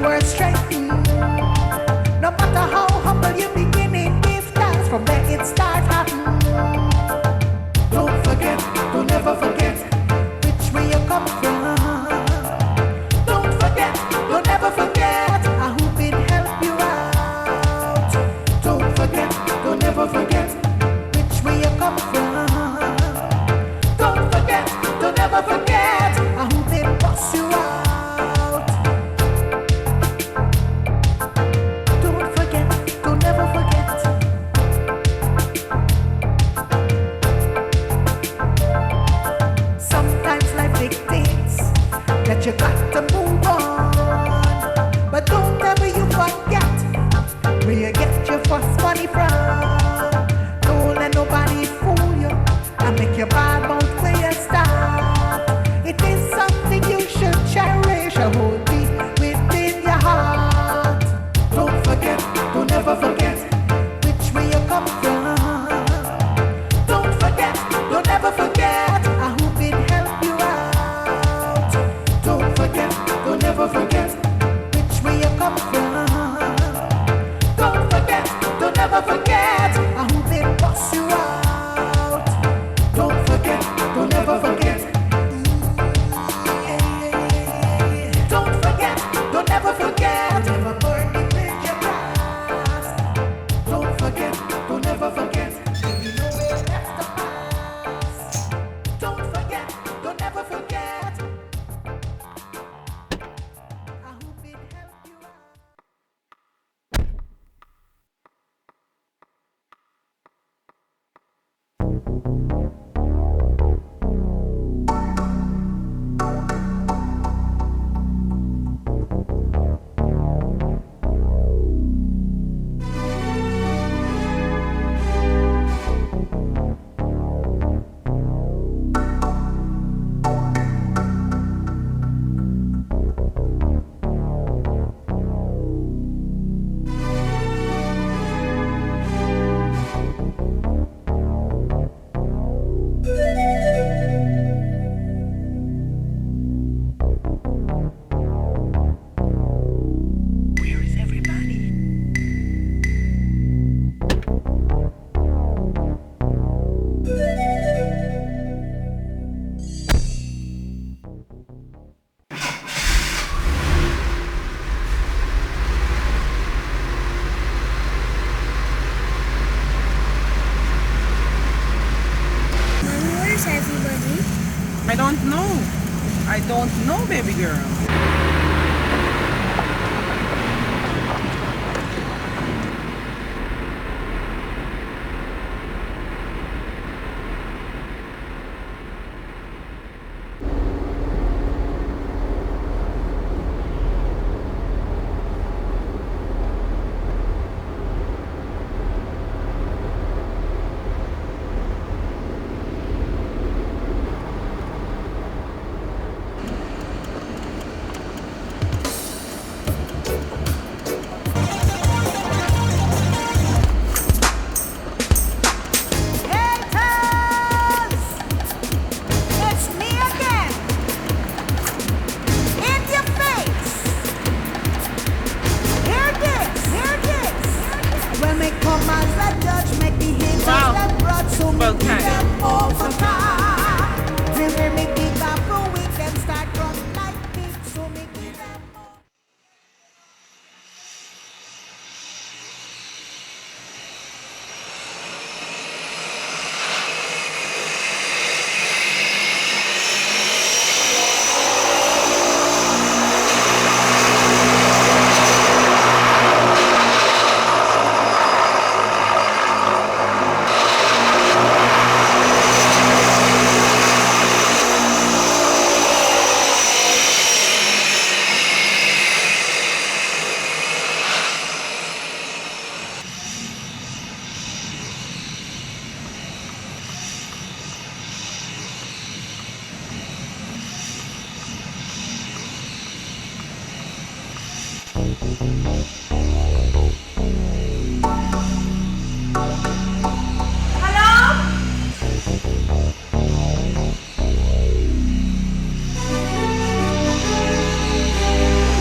were strengthened. No matter how humble you begin, it give thanks. From there it starts happening. Don't forget, don't ever forget which way you come from. Don't forget, don't ever forget who been help you out. Don't forget, don't ever forget which way you come from. Don't forget, don't ever forget who been boss you out. Don't forget, don't ever forget. Sometimes life dictates that you got to move on, but don't ever you forget where you get your first money from. Don't let nobody fool you and make you bad mouth where you start. It is something you should cherish and hold deep within your heart. Don't forget, don't ever forget which way you come from. Don't forget, don't ever forget who been help you out. Don't forget, don't ever forget which way you come from. Don't forget, don't ever forget who been boss you out. Don't forget, don't ever forget. Don't forget, don't ever forget. Never burn the bridge you crossed. Don't forget, don't ever forget. You know where left the past. Don't forget, don't ever forget who been help you out. Where is everybody? Mommy, where's everybody? I don't know. I don't know, baby girl. Haters! It's me again! In your face! Hear this! Hear this! When we come as a judge, make the haters Wow. that brought so Well, many kind of. them overcome. When we make the battle, we can start from like this, so make them all.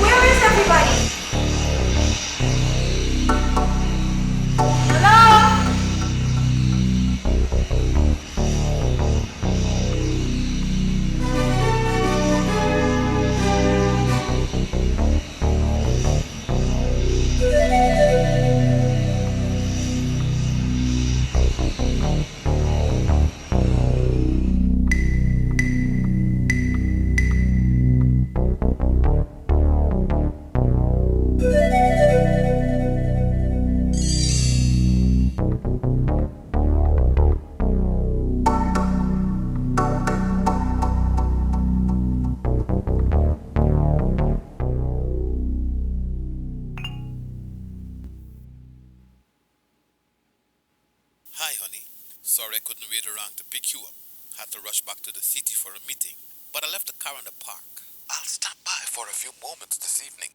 Where is everybody? Sorry I couldn't wait around to pick you up. Had to rush back to the city for a meeting, but I left the car in the park. I'll stop by for a few moments this evening.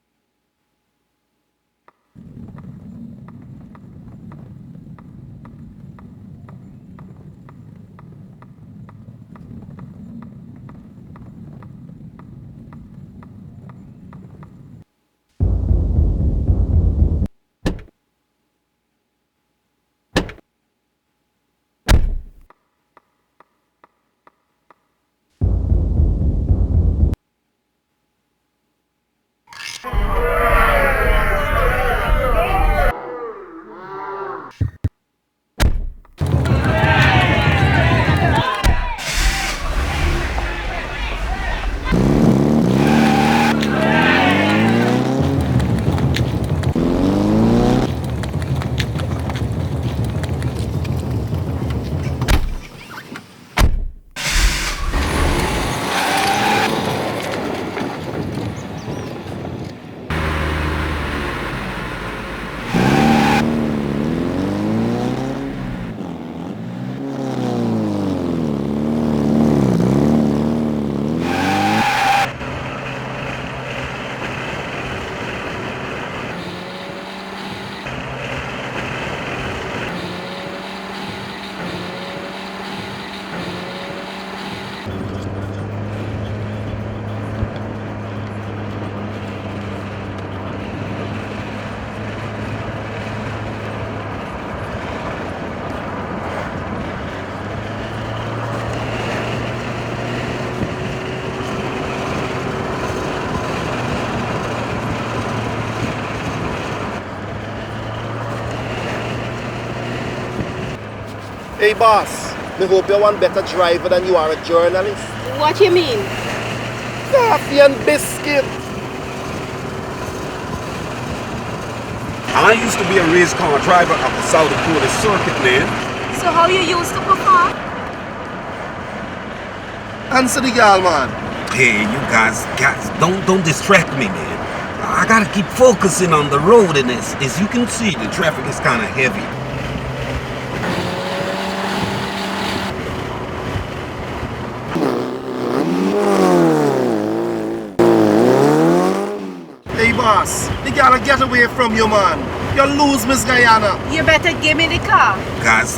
Hey boss, me hope you're one better driver than you are a journalist. What you mean? Coffee and biscuit. I used to be a race car driver of the South Dakota circuit, man. So how you used to perform? Answer the girl, man. Hey, you guys, don't distract me, man. I gotta keep focusing on the road, and as you can see, the traffic is kind of heavy. Hey boss, the girl get away from you, man. You lose Miss Guyana. You better give me the car. Guys.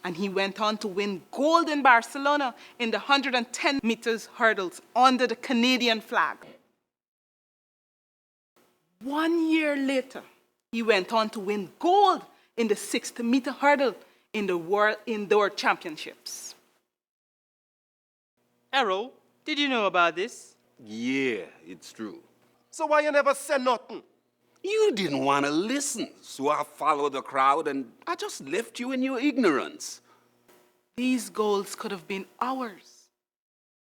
And he went on to win gold in Barcelona in the 110 meters hurdles under the Canadian flag. 1 year later, he went on to win gold in the 60-meter hurdle in the World Indoor Championships. Errol, did you know about this? Yeah, it's true. So why you never say nothing? You didn't want to listen, so I followed the crowd and I just left you in your ignorance. These golds could have been ours.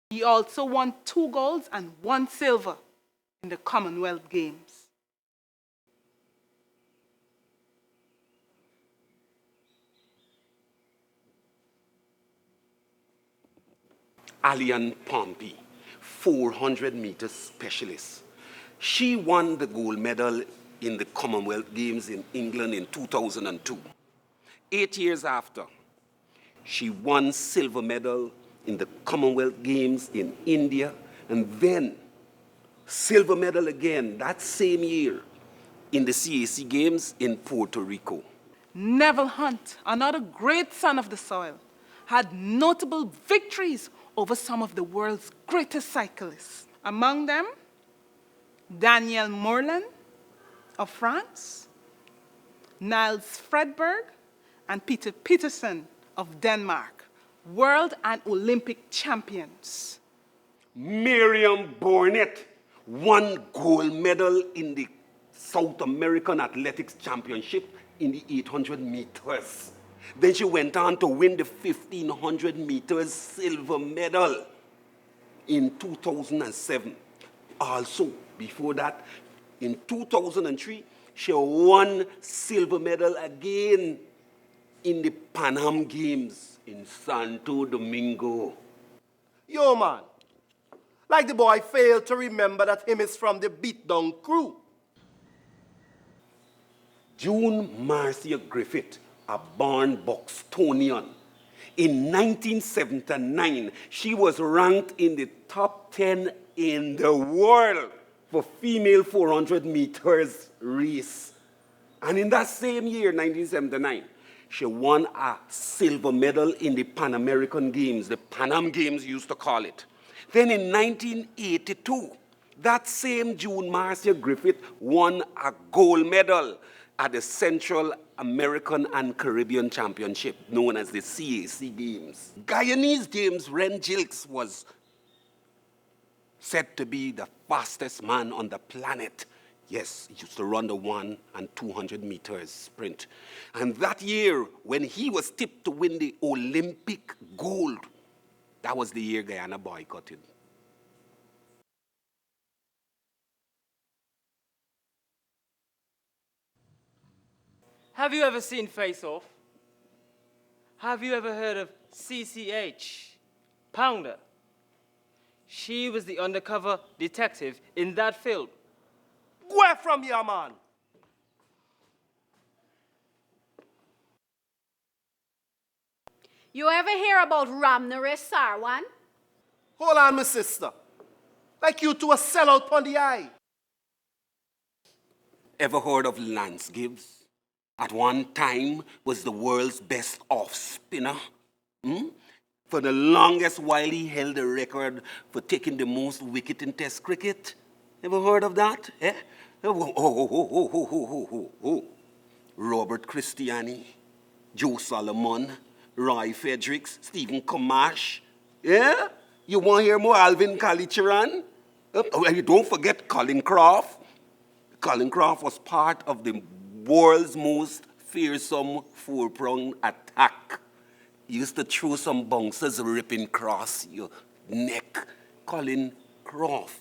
He also won 2 golds and 1 silver in the Commonwealth Games. Allian Pompey, 400 meters specialist. She won the gold medal in the Commonwealth Games in England in 2002. 8 years after, she won silver medal in the Commonwealth Games in India, and then silver medal again that same year in the CAC Games in Puerto Rico. Neville Hunt, another great son of the soil, had notable victories over some of the world's greatest cyclists. Among them, Daniel Morland of France, Niels Fredberg, and Peter Peterson of Denmark, world and Olympic champions. Miriam Burnett won gold medal in the South American Athletics Championship in the 800 meters. Then she went on to win the 1500 meters silver medal in 2007. Also, before that, in 2003, she won silver medal again in the Pan Am Games in Santo Domingo. Yo, man. Like the boy failed to remember that him is from the beatdown crew. June Marcia Griffith, a born Bostonian. In 1979, she was ranked in the top 10 in the world for female 400 meters race. And in that same year, 1979, she won a silver medal in the Pan American Games, the Pan Am Games used to call it. Then in 1982, that same June Marcia Griffith won a gold medal at the Central American and Caribbean Championship, known as the CAC Games. Guyanese James Ren Gilks was said to be the fastest man on the planet. Yes, he used to run the 100 and 200 meters sprint. And that year, when he was tipped to win the Olympic gold, that was the year Guyana boycotted. Have you ever seen Face Off? Have you ever heard of CCH, Pounder? She was the undercover detective in that film. Go away from here, man. You ever hear about Ramnaresh Sarwan? Hold on, my sister. Like you two a sellout on the eye. Ever heard of Lance Gibbs? At one time was the world's best off-spinner. For the longest while, he held the record for taking the most wicket in Test cricket. Ever heard of that? Eh? Robert Christiani, Joe Solomon, Roy Fredericks, Stephen Kamash. Yeah? You want to hear more Alvin Kalicharan? Don't forget Colin Croft. Colin Croft was part of the world's most fearsome four-pronged attack. He used to throw some bouncers ripping across your neck. Colin Croft.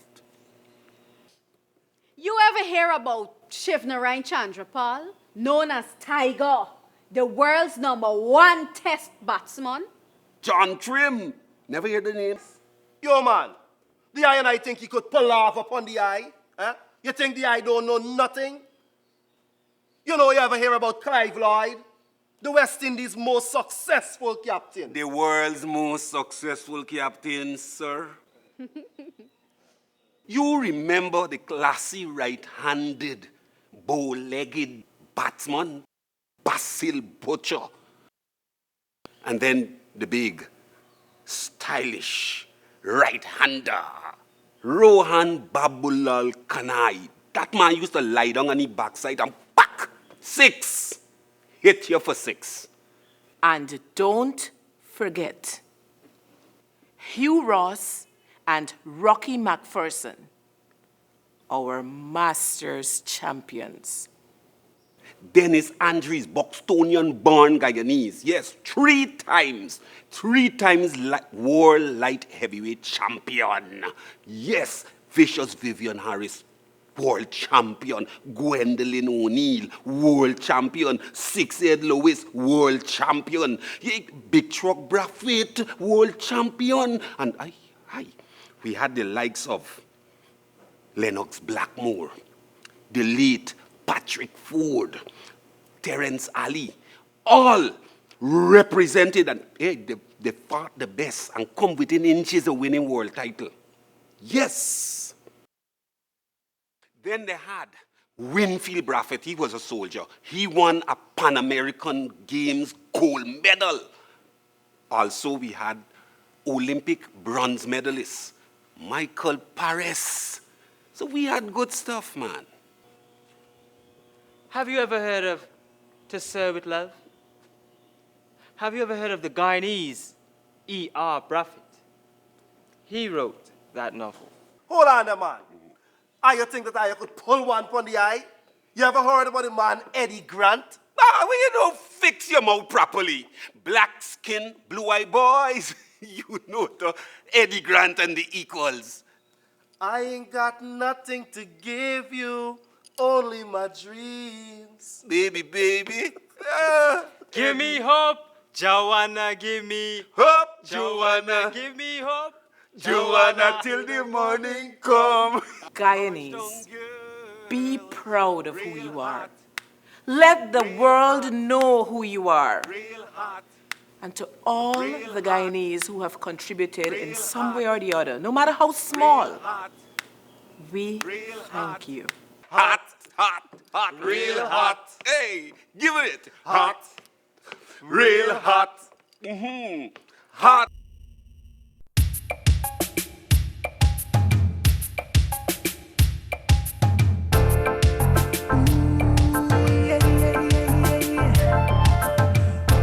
You ever hear about Shivnarayan Chandrapal, known as Tiger, the world's #1 test batsman? John Trim. Never heard the name? Yo, man. The eye and I think he could pull off upon the eye. Huh? You think the eye don't know nothing? You know, you ever hear about Clive Lloyd? The West Indies' most successful captain. The world's most successful captain, sir. You remember the classy right-handed, bow-legged batsman, Basil Butcher? And then the big, stylish right-hander, Rohan Babulal Kanai. That man used to lie down on his backside and pack 6. Hit you for 6. And don't forget, Hugh Ross and Rocky McPherson, our Masters champions. Dennis Andrews, Bostonian-born Guyanese. Yes, 3 times. 3 times world light heavyweight champion. Yes, Vicious Vivian Harris, world champion. Gwendolyn O'Neill, world champion. Six-Head Lewis, world champion. Big Truck Braffett, world champion. And we had the likes of Lennox Blackmore, the late Patrick Ford, Terence Ali, all represented, and they fought the best and come within inches of winning world title. Yes. Then they had Winfield Braffett. He was a soldier. He won a Pan American Games gold medal. Also, we had Olympic bronze medalist Michael Paris. So we had good stuff, man. Have you ever heard of To Serve With Love? Have you ever heard of the Guyanese E.R. Braffett? He wrote that novel. Hold on there, man. You think that I could pull one from the eye? You ever heard about the man Eddie Grant? Well, you don't fix your mouth properly. Black skin, blue-eye boys. You know the Eddie Grant and the equals. I ain't got nothing to give you, only my dreams. Baby. Give me hope, Joanna, give me Hope, Joanna, give me hope. Joanna, till the morning come. Guyanese, be proud of who you are. Let the world know who you are. And to all the Guyanese who have contributed in some way or the other, no matter how small, we thank you. Hot, real hot. Hey, give it. Hot, real hot. Hot.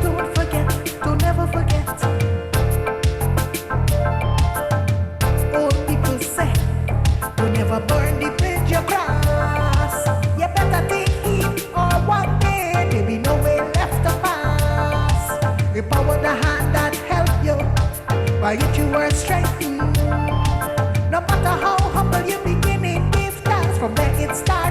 Don't forget, don't ever forget. Old people say, you never burn the bridge you cross. You better take heed, or one day there be no way left to pass. The power the hand that help you, by it you were strengthened. No matter how humble you begin, it give thanks from where it starts.